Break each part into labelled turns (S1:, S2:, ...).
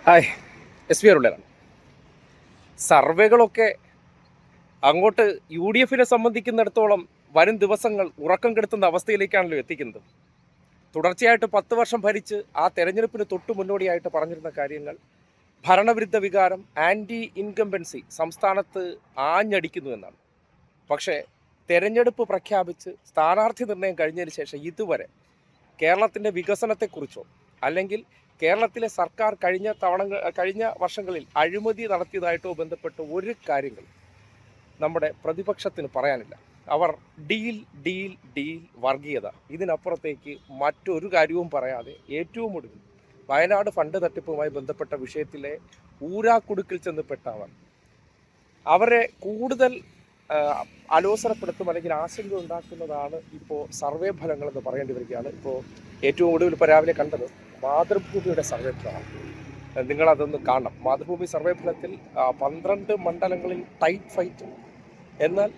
S1: Hi, SP ഉള്ളതാണ്. സർവേകളൊക്കെ അങ്ങോട്ട് UDF സംബന്ധിക്കുന്നിടത്തോളം വരും ദിവസങ്ങൾ ഉറക്കം കെടുത്തുന്ന അവസ്ഥയിലേക്കാണല്ലോ എത്തിക്കുന്നത്. തുടർച്ചയായിട്ട് 10 വർഷം ഭരിച്ച് ആ തെരഞ്ഞെടുപ്പിന് തൊട്ടു മുന്നോടിയായിട്ട് പറഞ്ഞിരുന്ന കാര്യങ്ങൾ, ഭരണവിരുദ്ധ വികാരം, ആൻറ്റി ഇൻകംബൻസി സംസ്ഥാനത്ത് ആഞ്ഞടിക്കുന്നു എന്നാണ്. പക്ഷേ തെരഞ്ഞെടുപ്പ് പ്രഖ്യാപിച്ച് സ്ഥാനാർത്ഥി നിർണയം കഴിഞ്ഞതിന് ശേഷം ഇതുവരെ കേരളത്തിൻ്റെ വികസനത്തെക്കുറിച്ചോ അല്ലെങ്കിൽ കേരളത്തിലെ സർക്കാർ കഴിഞ്ഞ വർഷങ്ങളിൽ അഴിമതി നടത്തിയതായിട്ടോ ബന്ധപ്പെട്ട് ഒരു കാര്യങ്ങൾ നമ്മുടെ പ്രതിപക്ഷത്തിന് പറയാനില്ല. അവർ ഡീൽ ഡീൽ ഡീൽ വർഗീയത, ഇതിനപ്പുറത്തേക്ക് മറ്റൊരു കാര്യവും പറയാതെ ഏറ്റവും ഒടുവിൽ വയനാട് ഫണ്ട് തട്ടിപ്പുമായി ബന്ധപ്പെട്ട വിഷയത്തിലെ ഊരാക്കുടുക്കിൽ ചെന്നപ്പെട്ടവർ അവരെ കൂടുതൽ അലോസരപ്പെടുത്തും അല്ലെങ്കിൽ ആശങ്ക ഉണ്ടാക്കുന്നതാണ് ഇപ്പോൾ സർവേ ഫലങ്ങളെന്ന് പറയേണ്ടി വരികയാണ്. ഇപ്പോൾ ഏറ്റവും ഒടുവിൽ ഇപ്പോൾ രാവിലെ കണ്ടത് മാതൃഭൂമിയുടെ സർവേ ഫലമാണ്. നിങ്ങളതൊന്ന് കാണണം. മാതൃഭൂമി സർവേ ഫലത്തിൽ 12 മണ്ഡലങ്ങളിൽ ടൈറ്റ് ഫൈറ്റ്, എന്നാൽ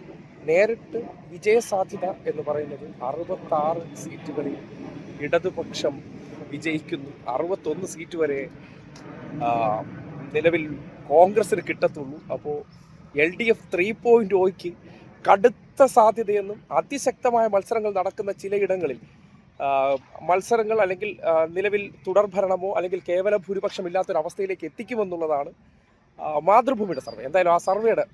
S1: നേരിട്ട് വിജയസാധ്യത എന്ന് പറയുന്നത് 66 സീറ്റുകളിൽ ഇടതുപക്ഷം വിജയിക്കുന്നു. 61 സീറ്റ് വരെ നിലവിൽ കോൺഗ്രസിന് കിട്ടത്തുള്ളൂ. അപ്പോൾ LDF 3.0ക്ക് കടുത്ത സാധ്യതയെന്നും അതിശക്തമായ മത്സരങ്ങൾ നടക്കുന്ന ചിലയിടങ്ങളിൽ മത്സരങ്ങൾ അല്ലെങ്കിൽ നിലവിൽ തുടർഭരണമോ അല്ലെങ്കിൽ കേവല ഭൂരിപക്ഷമില്ലാത്തൊരവസ്ഥയിലേക്ക് എത്തിക്കുമെന്നുള്ളതാണ് മാതൃഭൂമിയുടെ സർവേ. എന്തായാലും ആ സർവേയുടെ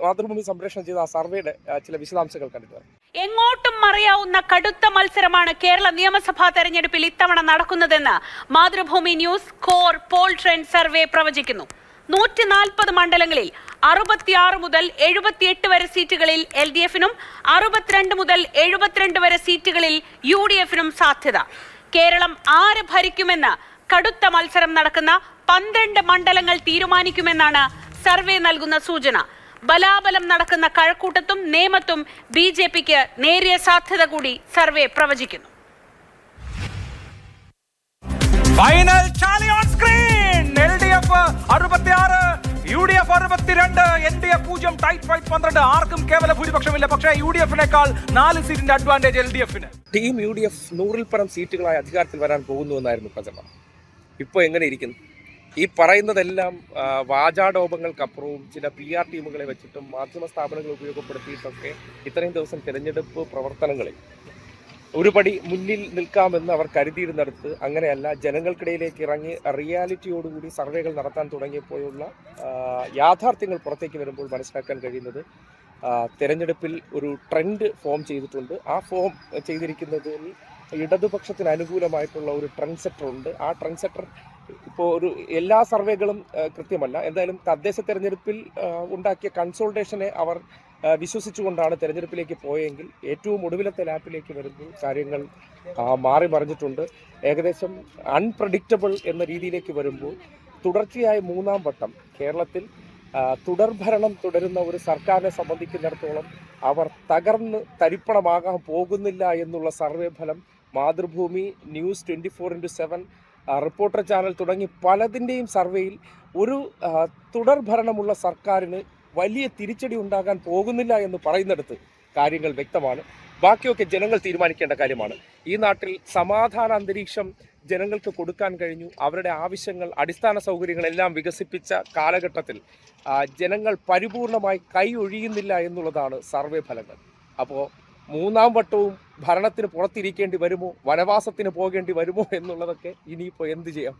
S1: മാതൃഭൂമി സംപ്രേഷണം ചെയ്ത ആ സർവേയുടെ ചില വിശദാംശങ്ങൾ കണ്ടിട്ട്
S2: എങ്ങോട്ടും മറിയാവുന്ന കടുത്ത മത്സരമാണ് കേരള നിയമസഭാ തെരഞ്ഞെടുപ്പിൽ ഇത്തവണ നടക്കുന്നതെന്ന് Mathrubhumi news core poll trend survey പ്രവചിക്കുന്നു. 140 മണ്ഡലങ്ങളിൽ 66 മുതൽ 78 വരെ സീറ്റുകളിൽ LDF-നും 62 മുതൽ 72 വരെ സീറ്റുകളിൽ UDF-നും സാധ്യത. കേരളം ആര് ഭരിക്കുമെന്ന് കടുത്ത മത്സരം നടക്കുന്ന 12 മണ്ഡലങ്ങൾ തീരുമാനിക്കുമെന്നാണ് സർവേ നൽകുന്ന സൂചന. ബലാബലം നടക്കുന്ന കഴക്കൂട്ടത്തും നേമത്തും BJP-ക്ക് നേരിയ സാധ്യത കൂടി സർവേ പ്രവചിക്കുന്നു.
S3: Final Tally on screen. LDF 66, UDF 62, NDF 0, tight fight 12. ആർക്കും കേവല ഭൂരിപക്ഷമില്ല. പക്ഷേ UDF-നേക്കാൾ 4 സീറ്റിന്റെ അഡ്വാൻറ്റേജ് LDF-ന്.
S1: ടീം UDF 100-ൽ പരം സീറ്റുകളായി അധികാരത്തിൽ വരാൻ പോകുന്നുവെന്നായിരുന്നു പ്രചരണം. ഇപ്പോൾ എങ്ങനെ ഇരിക്കുന്നു? ഈ പറയുന്നതെല്ലാം വാചാടോപങ്ങൾക്കപ്പുറവും ചില PR ടീമുകളെ വെച്ചിട്ടും മാധ്യമ സ്ഥാപനങ്ങൾ ഉപയോഗപ്പെടുത്തിയിട്ടൊക്കെ ഇത്രയും ദിവസം തിരഞ്ഞെടുപ്പ് പ്രവർത്തനങ്ങളിൽ ഒരുപടി മുന്നിൽ നിൽക്കാമെന്ന് അവർ കരുതിയിരുന്നിടത്ത് അങ്ങനെയല്ല. ജനങ്ങൾക്കിടയിലേക്ക് ഇറങ്ങി റിയാലിറ്റിയോടുകൂടി സർവേകൾ നടത്താൻ തുടങ്ങിയപ്പോഴുള്ള യാഥാർത്ഥ്യങ്ങൾ പുറത്തേക്ക് വരുമ്പോൾ മനസ്സിലാക്കാൻ കഴിയുന്നത് തെരഞ്ഞെടുപ്പിൽ ഒരു ട്രെൻഡ് ഫോം ചെയ്തിട്ടുണ്ട്. ആ ഫോം ചെയ്തിരിക്കുന്നതിൽ ഇടതുപക്ഷത്തിന് അനുകൂലമായിട്ടുള്ള ഒരു ട്രെൻഡ് സെറ്റർ ഉണ്ട്. ആ ട്രെൻഡ് സെറ്റർ ഇപ്പോൾ എല്ലാ സർവേകളും കൃത്യമല്ല. എന്തായാലും തദ്ദേശ തെരഞ്ഞെടുപ്പിൽ ഉണ്ടാക്കിയ കൺസോൾട്ടേഷനെ അവർ വിശ്വസിച്ചുകൊണ്ടാണ് തെരഞ്ഞെടുപ്പിലേക്ക് പോയെങ്കിൽ ഏറ്റവും ഒടുവിലത്തെ ലാപ്പിലേക്ക് വരുമ്പോൾ കാര്യങ്ങൾ മാറി മറിഞ്ഞിട്ടുണ്ട്. ഏകദേശം അൺപ്രഡിക്റ്റബിൾ എന്ന രീതിയിലേക്ക് വരുമ്പോൾ തുടർച്ചയായ 3-ാം വട്ടം കേരളത്തിൽ തുടർഭരണം തുടരുന്ന ഒരു സർക്കാരിനെ സംബന്ധിക്കുന്നിടത്തോളം അവർ തകർന്ന് തരിപ്പണമാകാൻ പോകുന്നില്ല എന്നുള്ള സർവേ ഫലം മാതൃഭൂമി, ന്യൂസ് 24/7, റിപ്പോർട്ടർ ചാനൽ തുടങ്ങി പലതിൻ്റെയും സർവേയിൽ ഒരു തുടർഭരണമുള്ള സർക്കാരിന് വലിയ തിരിച്ചടി ഉണ്ടാകാൻ പോകുന്നില്ല എന്ന് പറയുന്നിടത്ത് കാര്യങ്ങൾ വ്യക്തമാണ്. ബാക്കിയൊക്കെ ജനങ്ങൾ തീരുമാനിക്കേണ്ട കാര്യമാണ്. ഈ നാട്ടിൽ സമാധാന അന്തരീക്ഷം ജനങ്ങൾക്ക് കൊടുക്കാൻ കഴിഞ്ഞു. അവരുടെ ആവശ്യങ്ങൾ, അടിസ്ഥാന സൗകര്യങ്ങളെല്ലാം വികസിപ്പിച്ച കാലഘട്ടത്തിൽ ജനങ്ങൾ പരിപൂർണമായി കൈ ഒഴിയുന്നില്ല എന്നുള്ളതാണ് സർവേ ഫലങ്ങൾ. അപ്പോൾ 3-ാം വട്ടവും ഭരണത്തിന് പുറത്തിരിക്കേണ്ടി വരുമോ, വനവാസത്തിന് പോകേണ്ടി വരുമോ എന്നുള്ളതൊക്കെ ഇനിയിപ്പോൾ എന്ത് ചെയ്യാം?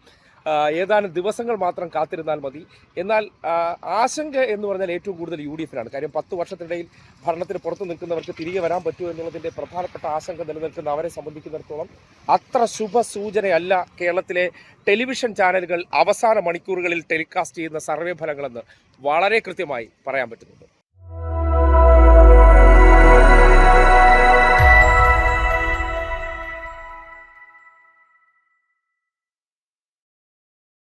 S1: ഏതാനും ദിവസങ്ങൾ മാത്രം കാത്തിരുന്നാൽ മതി. എന്നാൽ ആശങ്ക എന്ന് പറഞ്ഞാൽ ഏറ്റവും കൂടുതൽ UDF-നാണ്. കാര്യം 10 വർഷത്തിനിടയിൽ ഭരണത്തിന് പുറത്ത് നിൽക്കുന്നവർക്ക് തിരികെ വരാൻ പറ്റുമോ എന്നുള്ളതിൻ്റെ പ്രധാനപ്പെട്ട ആശങ്ക നിലനിൽക്കുന്ന അവരെ സംബന്ധിക്കുന്നിടത്തോളം അത്ര ശുഭസൂചനയല്ല കേരളത്തിലെ ടെലിവിഷൻ ചാനലുകൾ അവസാന മണിക്കൂറുകളിൽ ടെലികാസ്റ്റ് ചെയ്യുന്ന സർവേ ഫലങ്ങളെന്ന് വളരെ കൃത്യമായി പറയാൻ പറ്റുന്നുണ്ട്.